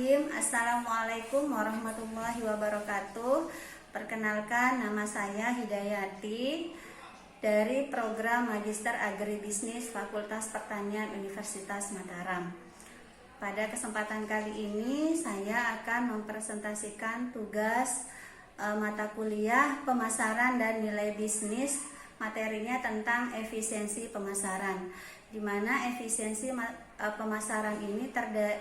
Bismillahirrahmanirrahim. Assalamualaikum warahmatullahi wabarakatuh. Perkenalkan, nama saya Hidayati dari program Magister Agribisnis Fakultas Pertanian Universitas Mataram. Pada kesempatan kali ini saya akan mempresentasikan tugas mata kuliah pemasaran dan nilai bisnis. Materinya tentang efisiensi pemasaran, di mana efisiensi pemasaran ini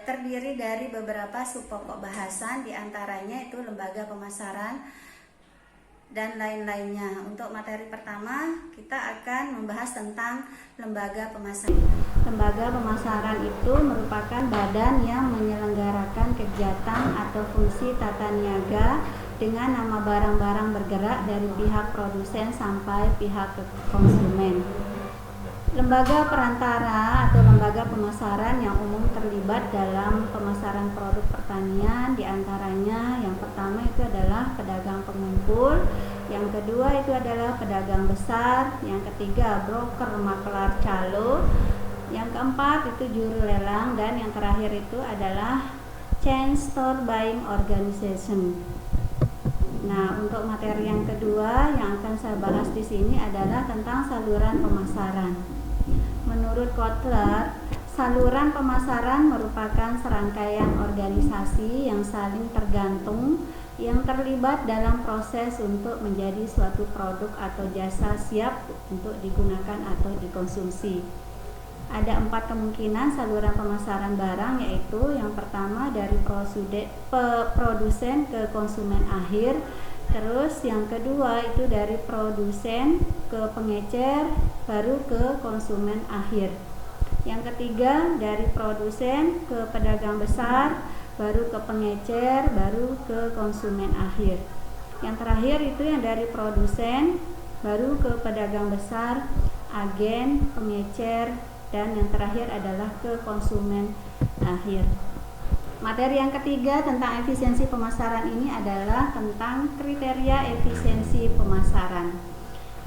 terdiri dari beberapa subpokok bahasan, diantaranya itu lembaga pemasaran dan lain-lainnya. Untuk materi pertama kita akan membahas tentang lembaga pemasaran. Lembaga pemasaran itu merupakan badan yang menyelenggarakan kegiatan atau fungsi tata niaga dengan nama barang-barang bergerak dari pihak produsen sampai pihak konsumen. Lembaga perantara atau lembaga pemasaran yang umum terlibat dalam pemasaran produk pertanian, diantaranya yang pertama itu adalah pedagang pengumpul, yang kedua itu adalah pedagang besar, yang ketiga broker makelar calo, yang keempat itu juru lelang, dan yang terakhir itu adalah chain store buying organization. Nah, untuk materi yang kedua yang akan saya bahas di sini adalah tentang saluran pemasaran. Menurut Kotler, saluran pemasaran merupakan serangkaian organisasi yang saling tergantung yang terlibat dalam proses untuk menjadi suatu produk atau jasa siap untuk digunakan atau dikonsumsi. Ada 4 kemungkinan saluran pemasaran barang, yaitu yang pertama dari produsen ke konsumen akhir, terus yang kedua itu dari produsen ke pengecer, baru ke konsumen akhir. Yang ketiga dari produsen ke pedagang besar, baru ke pengecer, baru ke konsumen akhir. Yang terakhir itu yang dari produsen, baru ke pedagang besar, agen, pengecer, dan yang terakhir adalah ke konsumen akhir. Materi yang ketiga tentang efisiensi pemasaran ini adalah tentang kriteria efisiensi pemasaran.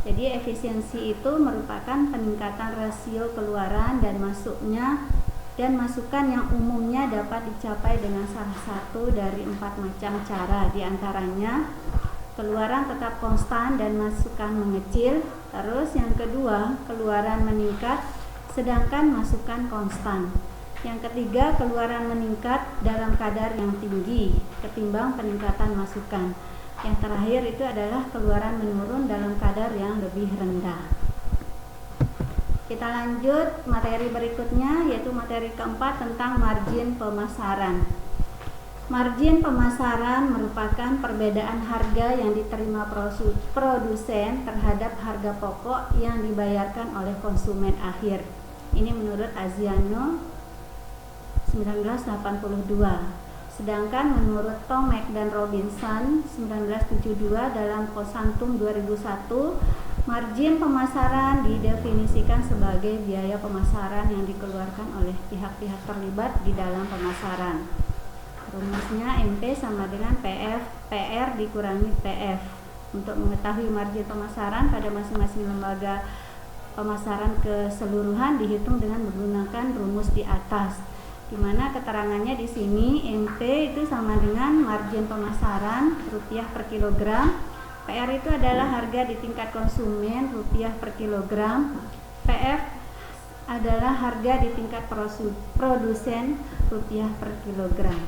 Jadi efisiensi itu merupakan peningkatan rasio keluaran dan masuknya dan masukan yang umumnya dapat dicapai dengan salah satu dari 4 macam cara, diantaranya keluaran tetap konstan dan masukan mengecil. Terus yang kedua, keluaran meningkat sedangkan masukan konstan. Yang ketiga, keluaran meningkat dalam kadar yang tinggi ketimbang peningkatan masukan. Yang terakhir itu adalah keluaran menurun dalam kadar yang lebih rendah. Kita lanjut materi berikutnya, yaitu materi keempat tentang margin pemasaran. Margin pemasaran merupakan perbedaan harga yang diterima produsen terhadap harga pokok yang dibayarkan oleh konsumen akhir. Ini menurut Aziano 1982. Sedangkan menurut Tomek dan Robinson 1972 dalam Kosantum 2001, margin pemasaran didefinisikan sebagai biaya pemasaran yang dikeluarkan oleh pihak-pihak terlibat di dalam pemasaran. Rumusnya MP sama dengan PF, PR dikurangi PF. Untuk mengetahui margin pemasaran pada masing-masing lembaga pemasaran keseluruhan dihitung dengan menggunakan rumus di atas, di mana keterangannya di sini MP itu sama dengan margin pemasaran rupiah per kilogram, PR itu adalah harga di tingkat konsumen rupiah per kilogram, PF adalah harga di tingkat produsen rupiah per kilogram.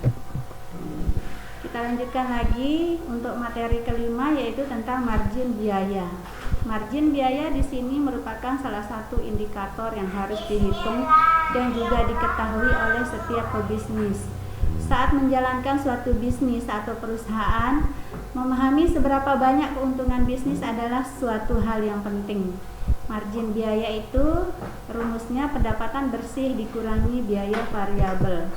Kita lanjutkan lagi untuk materi kelima, yaitu tentang margin biaya. Margin biaya di sini merupakan salah satu indikator yang harus dihitung dan juga diketahui oleh setiap pebisnis. Saat menjalankan suatu bisnis atau perusahaan, memahami seberapa banyak keuntungan bisnis adalah suatu hal yang penting. Margin biaya itu rumusnya pendapatan bersih dikurangi biaya variabel.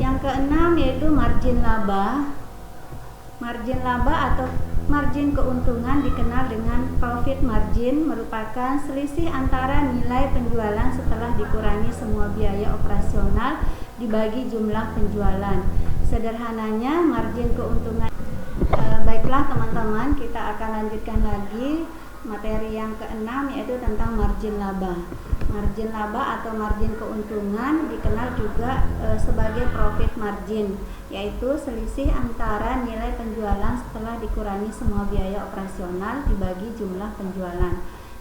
Yang keenam yaitu margin laba. Margin laba atau margin keuntungan dikenal dengan profit margin, merupakan selisih antara nilai penjualan setelah dikurangi semua biaya operasional dibagi jumlah penjualan. Sederhananya margin keuntungan. Baiklah teman-teman, kita akan lanjutkan lagi materi yang keenam yaitu tentang margin laba. Margin laba atau margin keuntungan dikenal juga sebagai profit margin, yaitu selisih antara nilai penjualan setelah dikurangi semua biaya operasional dibagi jumlah penjualan.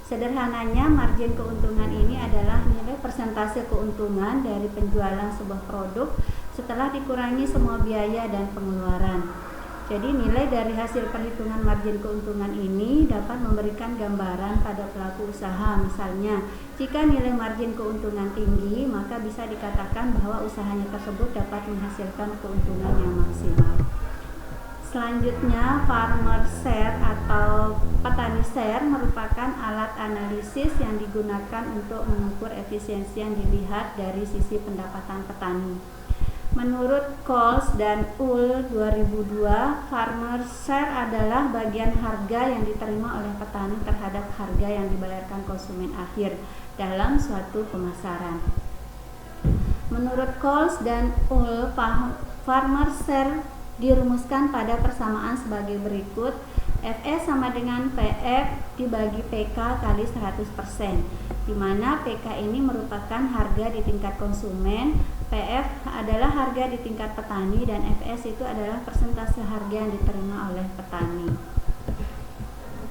Sederhananya, margin keuntungan ini adalah nilai persentase keuntungan dari penjualan sebuah produk setelah dikurangi semua biaya dan pengeluaran. Jadi nilai dari hasil perhitungan margin keuntungan ini dapat memberikan gambaran pada pelaku usaha. Misalnya, jika nilai margin keuntungan tinggi, maka bisa dikatakan bahwa usahanya tersebut dapat menghasilkan keuntungan yang maksimal. Selanjutnya, farmer share atau petani share merupakan alat analisis yang digunakan untuk mengukur efisiensi yang dilihat dari sisi pendapatan petani. Menurut Coles dan Uhl 2002, farmer share adalah bagian harga yang diterima oleh petani terhadap harga yang dibayarkan konsumen akhir dalam suatu pemasaran. Menurut Coles dan Uhl, farmer share dirumuskan pada persamaan sebagai berikut: FE sama dengan PF dibagi PK kali 100%, di mana PK ini merupakan harga di tingkat konsumen, PF adalah harga di tingkat petani, dan FS itu adalah persentase harga yang diterima oleh petani.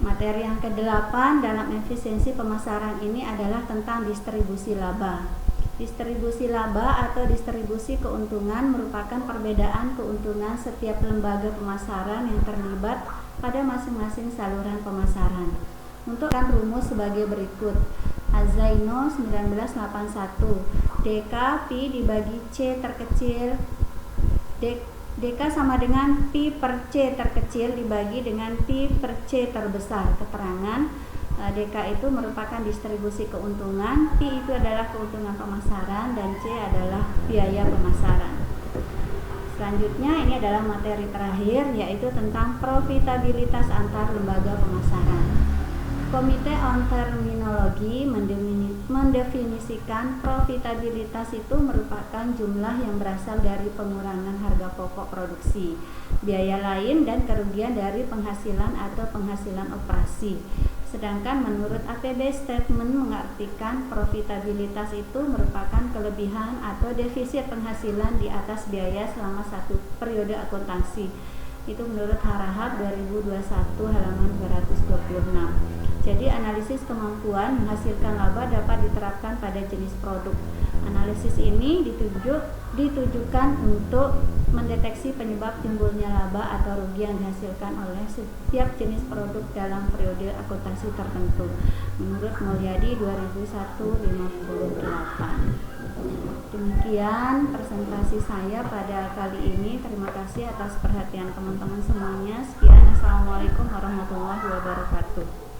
Materi yang ke-8 dalam efisiensi pemasaran ini adalah tentang distribusi laba. Distribusi laba atau distribusi keuntungan merupakan perbedaan keuntungan setiap lembaga pemasaran yang terlibat pada masing-masing saluran pemasaran. Untuk rumus sebagai berikut: Azaino 1981, DK Pi dibagi C terkecil, DK sama dengan Pi per C terkecil dibagi dengan Pi per C terbesar. Keterangan DK itu merupakan distribusi keuntungan, Pi itu adalah keuntungan pemasaran, dan C adalah biaya pemasaran. Selanjutnya ini adalah materi terakhir, yaitu tentang profitabilitas antar lembaga pemasaran. Komite on Terminologi mendefinisikan profitabilitas itu merupakan jumlah yang berasal dari pengurangan harga pokok produksi, biaya lain, dan kerugian dari penghasilan atau penghasilan operasi. Sedangkan menurut APB Statement mengartikan profitabilitas itu merupakan kelebihan atau defisit penghasilan di atas biaya selama satu periode akuntansi. Itu menurut Harahap 2021 halaman 226. Jadi analisis kemampuan menghasilkan laba dapat diterapkan pada jenis produk. Analisis ini ditujukan untuk mendeteksi penyebab timbulnya laba atau rugi yang dihasilkan oleh setiap jenis produk dalam periode akuntansi tertentu. Menurut Mulyadi 2001-58. Demikian presentasi saya pada kali ini. Terima kasih atas perhatian teman-teman semuanya. Sekian, Assalamualaikum warahmatullahi wabarakatuh.